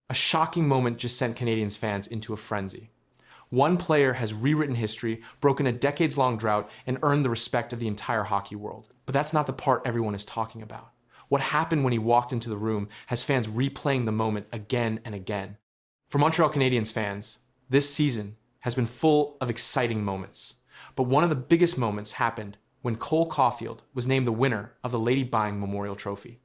A shocking moment just sent Canadiens fans into a frenzy. One player has rewritten history, broken a decades-long drought, and earned the respect of the entire hockey world. But that's not the part everyone is talking about. What happened when he walked into the room has fans replaying the moment again and again. For Montreal Canadiens fans, this season has been full of exciting moments. But one of the biggest moments happened when Cole Caufield was named the winner of the Lady Byng Memorial Trophy.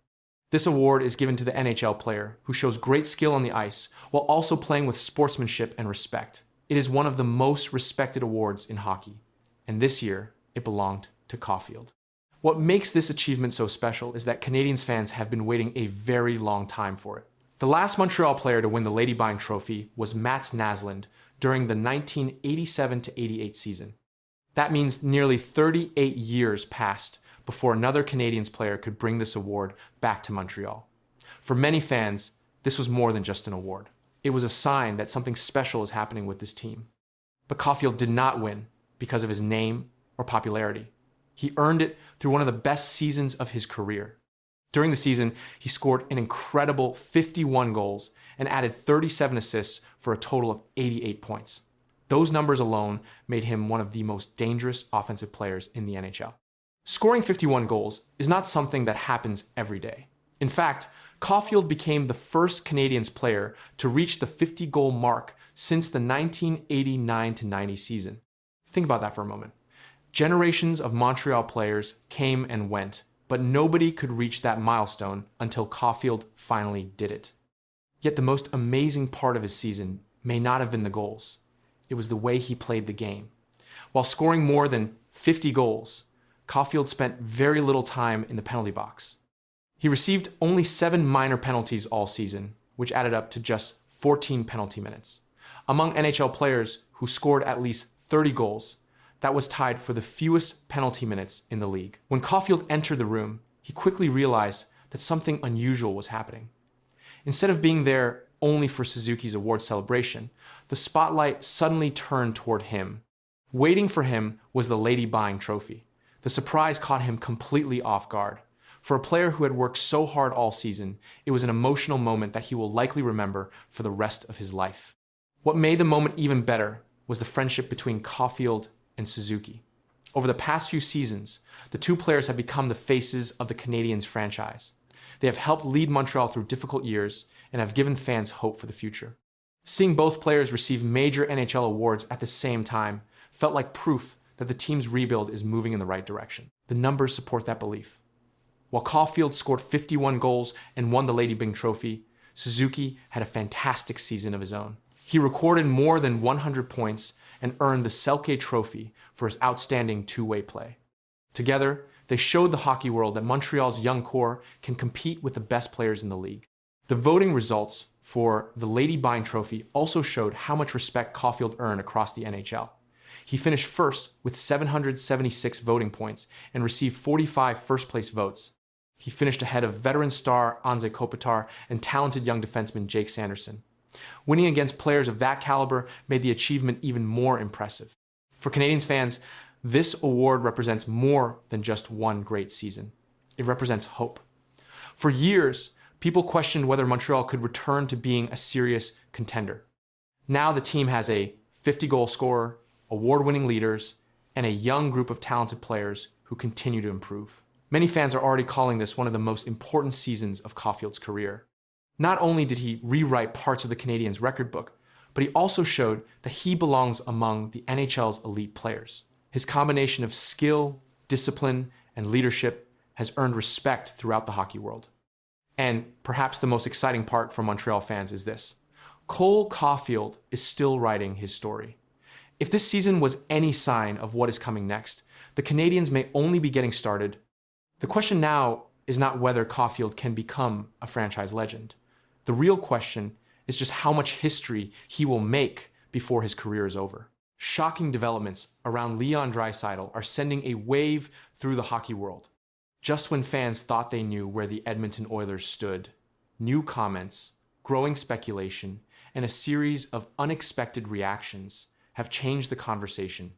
This award is given to the NHL player who shows great skill on the ice while also playing with sportsmanship and respect. It is one of the most respected awards in hockey, and this year it belonged to Caufield. What makes this achievement so special is that Canadiens fans have been waiting a very long time for it. The last Montreal player to win the Lady Byng Trophy was Mats Naslund during the 1987-88 season. That means nearly 38 years passed before another Canadiens player could bring this award back to Montreal. For many fans, this was more than just an award. It was a sign that something special is happening with this team. But Caufield did not win because of his name or popularity. He earned it through one of the best seasons of his career. During the season, he scored an incredible 51 goals and added 37 assists for a total of 88 points. Those numbers alone made him one of the most dangerous offensive players in the NHL. Scoring 51 goals is not something that happens every day. In fact, Caufield became the first Canadiens player to reach the 50-goal mark since the 1989-90 season. Think about that for a moment. Generations of Montreal players came and went, but nobody could reach that milestone until Caufield finally did it. Yet the most amazing part of his season may not have been the goals. It was the way he played the game. While scoring more than 50 goals, Caufield spent very little time in the penalty box. He received only 7 minor penalties all season, which added up to just 14 penalty minutes. Among NHL players who scored at least 30 goals, that was tied for the fewest penalty minutes in the league. When Caufield entered the room, he quickly realized that something unusual was happening. Instead of being there only for Suzuki's award celebration, the spotlight suddenly turned toward him. Waiting for him was the Lady Byng Trophy. The surprise caught him completely off guard. For a player who had worked so hard all season, it was an emotional moment that he will likely remember for the rest of his life. What made the moment even better was the friendship between Caufield and Suzuki. Over the past few seasons, the two players have become the faces of the Canadiens franchise. They have helped lead Montreal through difficult years and have given fans hope for the future. Seeing both players receive major NHL awards at the same time felt like proof that the team's rebuild is moving in the right direction. The numbers support that belief. While Caufield scored 51 goals and won the Lady Byng Trophy, Suzuki had a fantastic season of his own. He recorded more than 100 points and earned the Selke Trophy for his outstanding two-way play. Together, they showed the hockey world that Montreal's young core can compete with the best players in the league. The voting results for the Lady Byng Trophy also showed how much respect Caufield earned across the NHL. He finished first with 776 voting points and received 45 first-place votes. He finished ahead of veteran star Anze Kopitar and talented young defenseman Jake Sanderson. Winning against players of that caliber made the achievement even more impressive. For Canadiens fans, this award represents more than just one great season. It represents hope. For years, people questioned whether Montreal could return to being a serious contender. Now the team has a 50-goal scorer, award-winning leaders, and a young group of talented players who continue to improve. Many fans are already calling this one of the most important seasons of Caufield's career. Not only did he rewrite parts of the Canadiens' record book, but he also showed that he belongs among the NHL's elite players. His combination of skill, discipline, and leadership has earned respect throughout the hockey world. And perhaps the most exciting part for Montreal fans is this: Cole Caufield is still writing his story. If this season was any sign of what is coming next, the Canadiens may only be getting started. The question now is not whether Caufield can become a franchise legend. The real question is just how much history he will make before his career is over. Shocking developments around Leon Draisaitl are sending a wave through the hockey world. Just when fans thought they knew where the Edmonton Oilers stood, new comments, growing speculation, and a series of unexpected reactions have changed the conversation.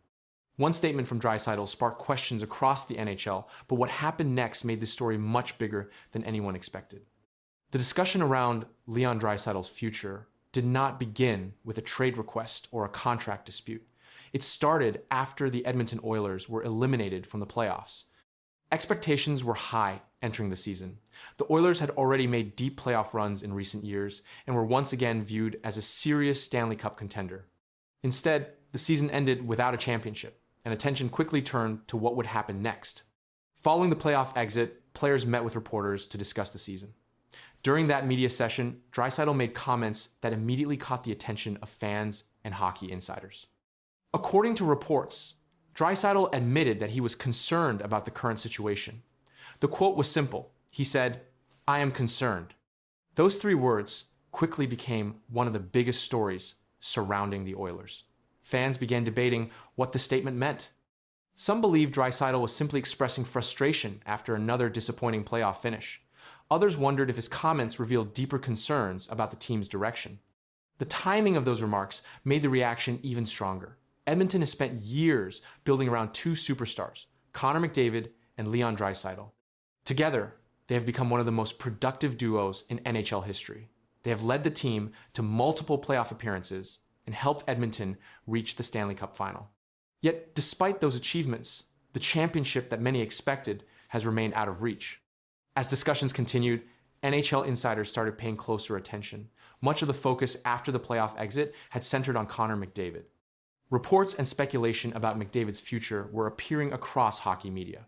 One statement from Draisaitl sparked questions across the NHL, but what happened next made this story much bigger than anyone expected. The discussion around Leon Draisaitl's future did not begin with a trade request or a contract dispute. It started after the Edmonton Oilers were eliminated from the playoffs. Expectations were high entering the season. The Oilers had already made deep playoff runs in recent years and were once again viewed as a serious Stanley Cup contender. Instead, the season ended without a championship, and attention quickly turned to what would happen next. Following the playoff exit, players met with reporters to discuss the season. During that media session, Draisaitl made comments that immediately caught the attention of fans and hockey insiders. According to reports, Draisaitl admitted that he was concerned about the current situation. The quote was simple. He said, "I am concerned." Those three words quickly became one of the biggest stories surrounding the Oilers. Fans began debating what the statement meant. Some believed Draisaitl was simply expressing frustration after another disappointing playoff finish. Others wondered if his comments revealed deeper concerns about the team's direction. The timing of those remarks made the reaction even stronger. Edmonton has spent years building around two superstars, Connor McDavid and Leon Draisaitl. Together, they have become one of the most productive duos in NHL history. They have led the team to multiple playoff appearances and helped Edmonton reach the Stanley Cup final. Yet, despite those achievements, the championship that many expected has remained out of reach. As discussions continued, NHL insiders started paying closer attention. Much of the focus after the playoff exit had centered on Connor McDavid. Reports and speculation about McDavid's future were appearing across hockey media.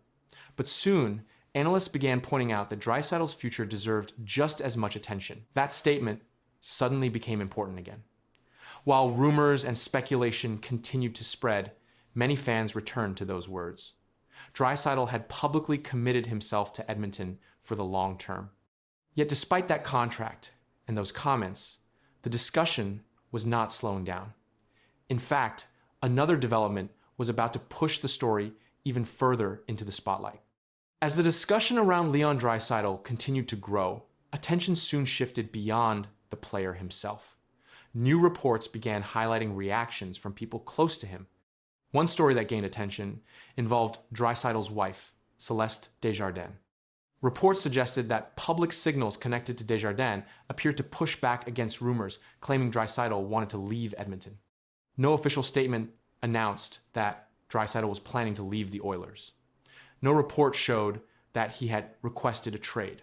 But soon, analysts began pointing out that Draisaitl's future deserved just as much attention. That statement suddenly became important again. While rumors and speculation continued to spread, many fans returned to those words. Draisaitl had publicly committed himself to Edmonton for the long term. Yet despite that contract and those comments, the discussion was not slowing down. In fact, another development was about to push the story even further into the spotlight. As the discussion around Leon Draisaitl continued to grow, attention soon shifted beyond the player himself. New reports began highlighting reactions from people close to him. One story that gained attention involved Draisaitl's wife, Celeste Desjardins. Reports suggested that public signals connected to Desjardins appeared to push back against rumors claiming Draisaitl wanted to leave Edmonton. No official statement announced that Draisaitl was planning to leave the Oilers. No report showed that he had requested a trade.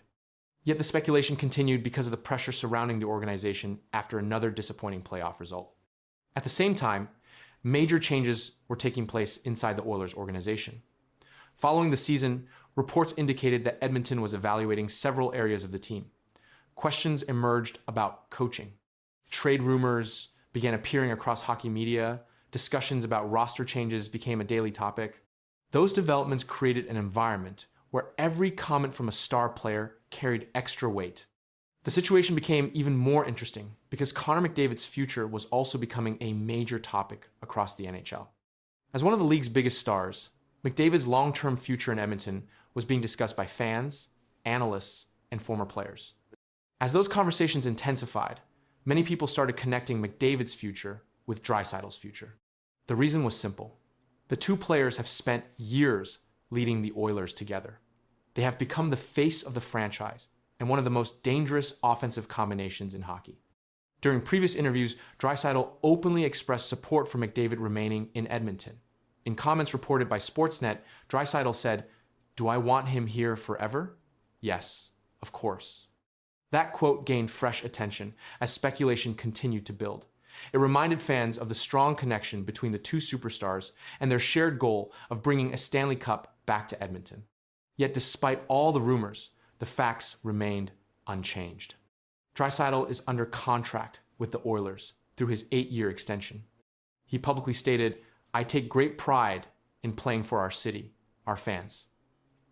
Yet the speculation continued because of the pressure surrounding the organization after another disappointing playoff result. At the same time, major changes were taking place inside the Oilers organization. Following the season, reports indicated that Edmonton was evaluating several areas of the team. Questions emerged about coaching. Trade rumors began appearing across hockey media. Discussions about roster changes became a daily topic. Those developments created an environment where every comment from a star player carried extra weight. The situation became even more interesting because Connor McDavid's future was also becoming a major topic across the NHL. As one of the league's biggest stars, McDavid's long-term future in Edmonton was being discussed by fans, analysts, and former players. As those conversations intensified, many people started connecting McDavid's future with Draisaitl's future. The reason was simple. The two players have spent years leading the Oilers together. They have become the face of the franchise and one of the most dangerous offensive combinations in hockey. During previous interviews, Draisaitl openly expressed support for McDavid remaining in Edmonton. In comments reported by Sportsnet, Draisaitl said, "Do I want him here forever? Yes, of course." That quote gained fresh attention as speculation continued to build. It reminded fans of the strong connection between the two superstars and their shared goal of bringing a Stanley Cup back to Edmonton. Yet despite all the rumors, the facts remained unchanged. Draisaitl is under contract with the Oilers through his 8-year extension. He publicly stated, "I take great pride in playing for our city, our fans."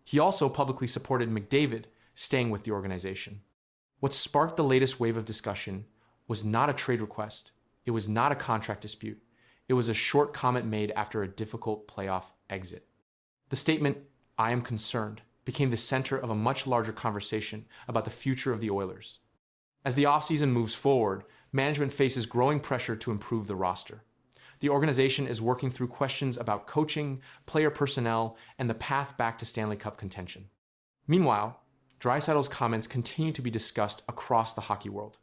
He also publicly supported McDavid staying with the organization. What sparked the latest wave of discussion was not a trade request. It was not a contract dispute. It was a short comment made after a difficult playoff exit. The statement, "I am concerned," became the center of a much larger conversation about the future of the Oilers. As the offseason moves forward, management faces growing pressure to improve the roster. The organization is working through questions about coaching, player personnel, and the path back to Stanley Cup contention. Meanwhile, Draisaitl's comments continue to be discussed across the hockey world.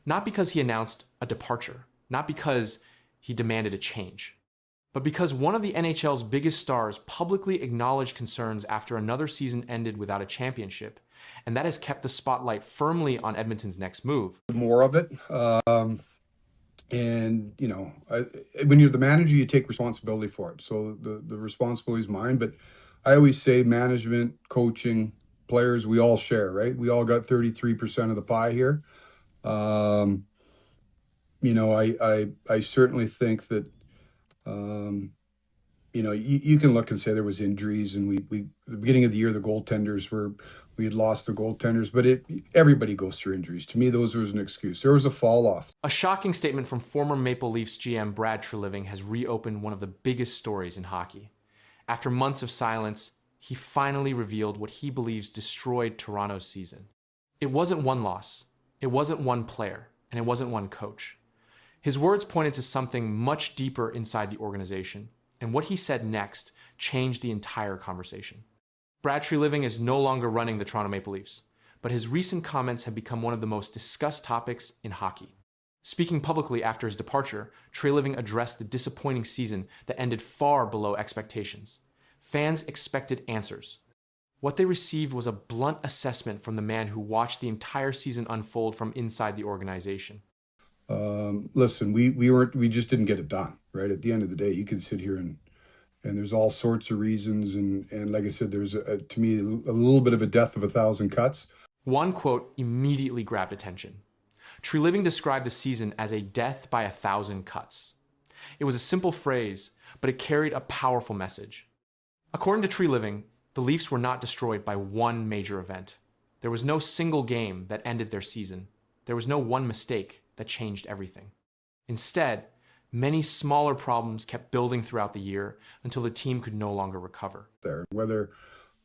Not because he announced a departure, not because he demanded a change, but because one of the NHL's biggest stars publicly acknowledged concerns after another season ended without a championship, and that has kept the spotlight firmly on Edmonton's next move. More of it. And, you know, when you're the manager, you take responsibility for it. So the responsibility is mine. But I always say management, coaching, players, we all share, right? We all got 33% of the pie here. You know, I certainly think that, you know, you can look and say there was injuries, and we at the beginning of the year, the goaltenders we had lost the goaltenders, but everybody goes through injuries. To me, those was an excuse. There was a fall off. A shocking statement from former Maple Leafs GM Brad Treliving has reopened one of the biggest stories in hockey. After months of silence, he finally revealed what he believes destroyed Toronto's season. It wasn't one loss, it wasn't one player, and it wasn't one coach. His words pointed to something much deeper inside the organization, and what he said next changed the entire conversation. Brad Treliving is no longer running the Toronto Maple Leafs, but his recent comments have become one of the most discussed topics in hockey. Speaking publicly after his departure, Treliving addressed the disappointing season that ended far below expectations. Fans expected answers. What they received was a blunt assessment from the man who watched the entire season unfold from inside the organization. Listen, we just didn't get it done, right? At the end of the day, you can sit here and there's all sorts of reasons. And like I said, there's, to me, a little bit of a death of a thousand cuts. One quote immediately grabbed attention. Treliving described the season as a death by 1,000 cuts. It was a simple phrase, but it carried a powerful message. According to Treliving, the Leafs were not destroyed by one major event. There was no single game that ended their season. There was no one mistake that changed everything. Instead, many smaller problems kept building throughout the year until the team could no longer recover. There, whether,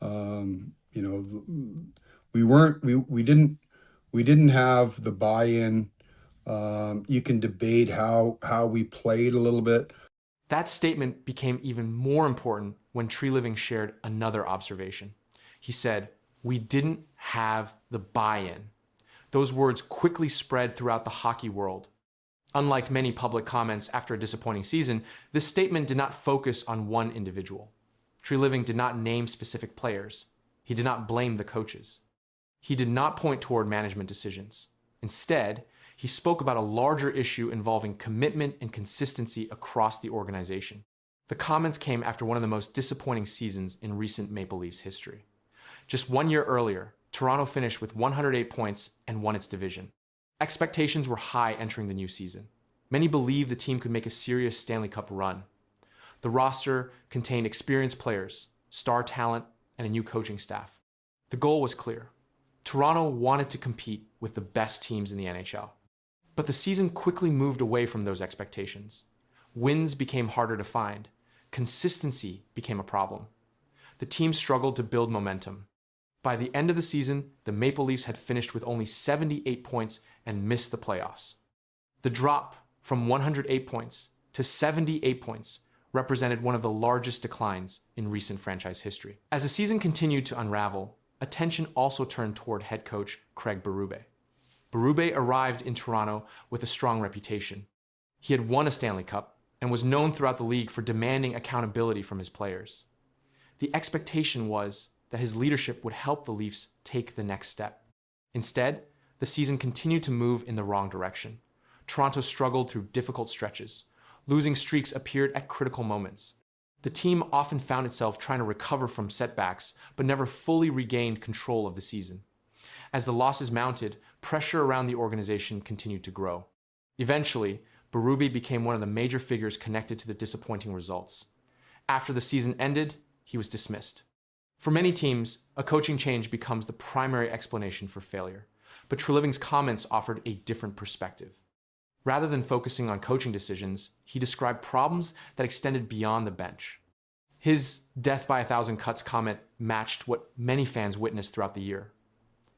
you know, we didn't have the buy-in. You can debate how we played a little bit. That statement became even more important when Treliving shared another observation. He said, "We didn't have the buy-in." Those words quickly spread throughout the hockey world. Unlike many public comments after a disappointing season, this statement did not focus on one individual. Treliving did not name specific players. He did not blame the coaches. He did not point toward management decisions. Instead, he spoke about a larger issue involving commitment and consistency across the organization. The comments came after one of the most disappointing seasons in recent Maple Leafs history. Just 1 year earlier, Toronto finished with 108 points and won its division. Expectations were high entering the new season. Many believed the team could make a serious Stanley Cup run. The roster contained experienced players, star talent, and a new coaching staff. The goal was clear. Toronto wanted to compete with the best teams in the NHL. But the season quickly moved away from those expectations. Wins became harder to find. Consistency became a problem. The team struggled to build momentum. By the end of the season, the Maple Leafs had finished with only 78 points and missed the playoffs. The drop from 108 points to 78 points represented one of the largest declines in recent franchise history. As the season continued to unravel, attention also turned toward head coach Craig Berube. Berube arrived in Toronto with a strong reputation. He had won a Stanley Cup and was known throughout the league for demanding accountability from his players. The expectation was that his leadership would help the Leafs take the next step. Instead, the season continued to move in the wrong direction. Toronto struggled through difficult stretches. Losing streaks appeared at critical moments. The team often found itself trying to recover from setbacks, but never fully regained control of the season. As the losses mounted, pressure around the organization continued to grow. Eventually, Berube became one of the major figures connected to the disappointing results. After the season ended, he was dismissed. For many teams, a coaching change becomes the primary explanation for failure, but Treliving's comments offered a different perspective. Rather than focusing on coaching decisions, he described problems that extended beyond the bench. His death by 1,000 cuts comment matched what many fans witnessed throughout the year.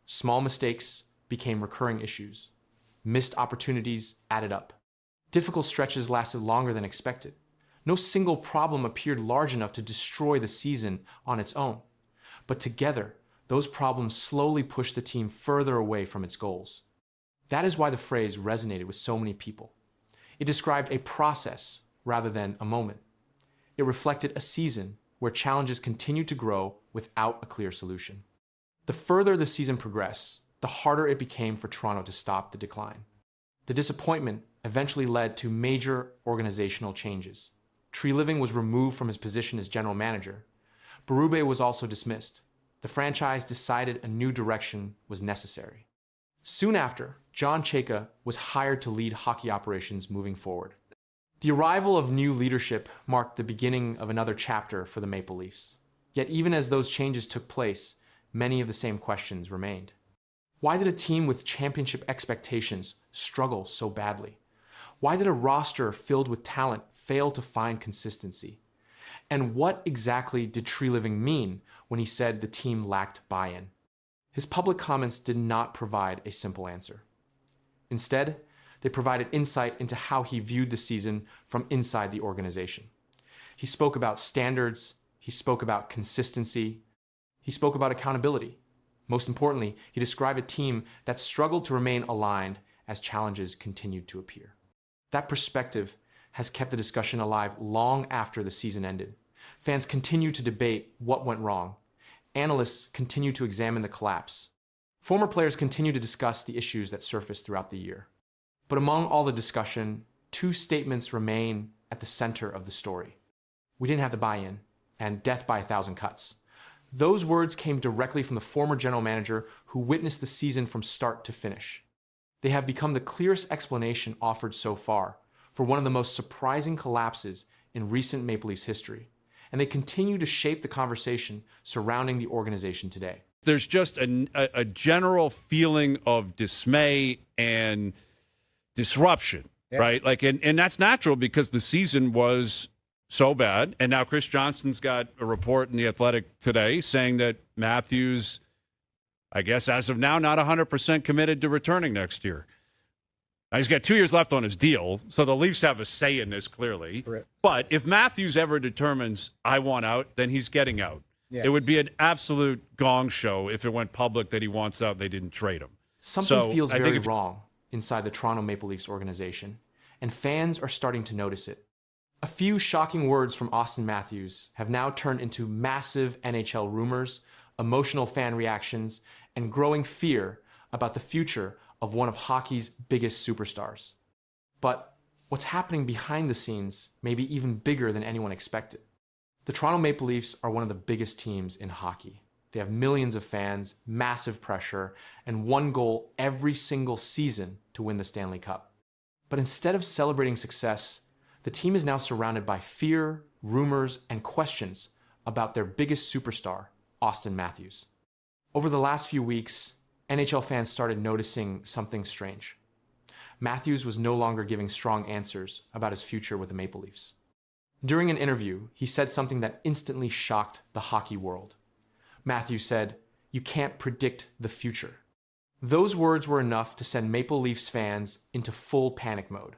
Small mistakes became recurring issues. Missed opportunities added up. Difficult stretches lasted longer than expected. No single problem appeared large enough to destroy the season on its own. But together, those problems slowly pushed the team further away from its goals. That is why the phrase resonated with so many people. It described a process rather than a moment. It reflected a season where challenges continued to grow without a clear solution. The further the season progressed, the harder it became for Toronto to stop the decline. The disappointment eventually led to major organizational changes. Treliving was removed from his position as general manager. Berube was also dismissed. The franchise decided a new direction was necessary. Soon after, John Chayka was hired to lead hockey operations moving forward. The arrival of new leadership marked the beginning of another chapter for the Maple Leafs. Yet even as those changes took place, many of the same questions remained. Why did a team with championship expectations struggle so badly? Why did a roster filled with talent fail to find consistency? And what exactly did Treliving mean when he said the team lacked buy-in? His public comments did not provide a simple answer. Instead, they provided insight into how he viewed the season from inside the organization. He spoke about standards, he spoke about consistency, he spoke about accountability. Most importantly, he described a team that struggled to remain aligned as challenges continued to appear. That perspective has kept the discussion alive long after the season ended. Fans continue to debate what went wrong. Analysts continue to examine the collapse. Former players continue to discuss the issues that surfaced throughout the year. But among all the discussion, two statements remain at the center of the story. We didn't have the buy-in, and death by 1,000 cuts. Those words came directly from the former general manager who witnessed the season from start to finish. They have become the clearest explanation offered so far for one of the most surprising collapses in recent Maple Leafs history, and they continue to shape the conversation surrounding the organization today. There's just a general feeling of dismay and disruption, right? And that's natural because the season was so bad. And now Chris Johnston's got a report in The Athletic today saying that Matthews, I guess as of now, not 100% committed to returning next year. Now, he's got 2 years left on his deal, so the Leafs have a say in this clearly. Correct. But if Matthews ever determines, I want out, then he's getting out. Yeah. It would be an absolute gong show if it went public that he wants out and they didn't trade him. Something feels very wrong inside the Toronto Maple Leafs organization, and fans are starting to notice it. A few shocking words from Austin Matthews have now turned into massive NHL rumors, emotional fan reactions, and growing fear about the future of one of hockey's biggest superstars. But what's happening behind the scenes may be even bigger than anyone expected. The Toronto Maple Leafs are one of the biggest teams in hockey. They have millions of fans, massive pressure, and one goal every single season to win the Stanley Cup. But instead of celebrating success, the team is now surrounded by fear, rumors, and questions about their biggest superstar, Austin Matthews. Over the last few weeks, NHL fans started noticing something strange. Matthews was no longer giving strong answers about his future with the Maple Leafs. During an interview, he said something that instantly shocked the hockey world. Matthews said, "You can't predict the future." Those words were enough to send Maple Leafs fans into full panic mode.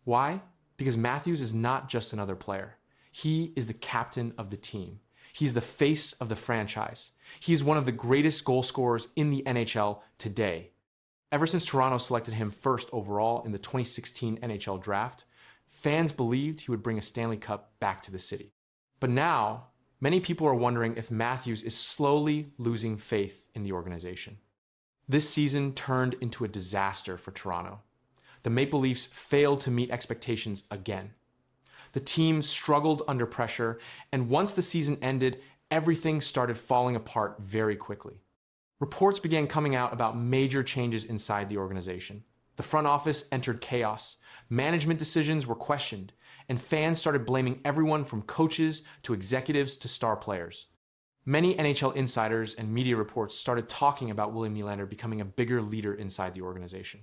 Why? Because Matthews is not just another player. He is the captain of the team. He's the face of the franchise. He is one of the greatest goal scorers in the NHL today. Ever since Toronto selected him first overall in the 2016 NHL draft, fans believed he would bring a Stanley Cup back to the city. But now, many people are wondering if Matthews is slowly losing faith in the organization. This season turned into a disaster for Toronto. The Maple Leafs failed to meet expectations again. The team struggled under pressure, and once the season ended, everything started falling apart very quickly. Reports began coming out about major changes inside the organization. The front office entered chaos, management decisions were questioned, and fans started blaming everyone from coaches to executives to star players. Many NHL insiders and media reports started talking about William Nylander becoming a bigger leader inside the organization.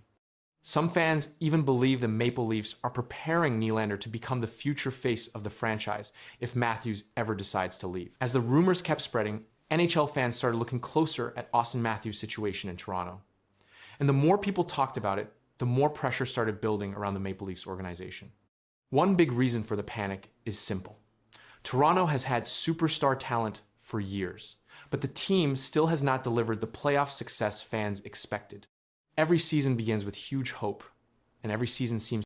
Some fans even believe the Maple Leafs are preparing Nylander to become the future face of the franchise if Matthews ever decides to leave. As the rumors kept spreading, NHL fans started looking closer at Austin Matthews' situation in Toronto. And the more people talked about it, the more pressure started building around the Maple Leafs organization. One big reason for the panic is simple. Toronto has had superstar talent for years, But the team still has not delivered the playoff success fans expected. Every season begins with huge hope, and every season seems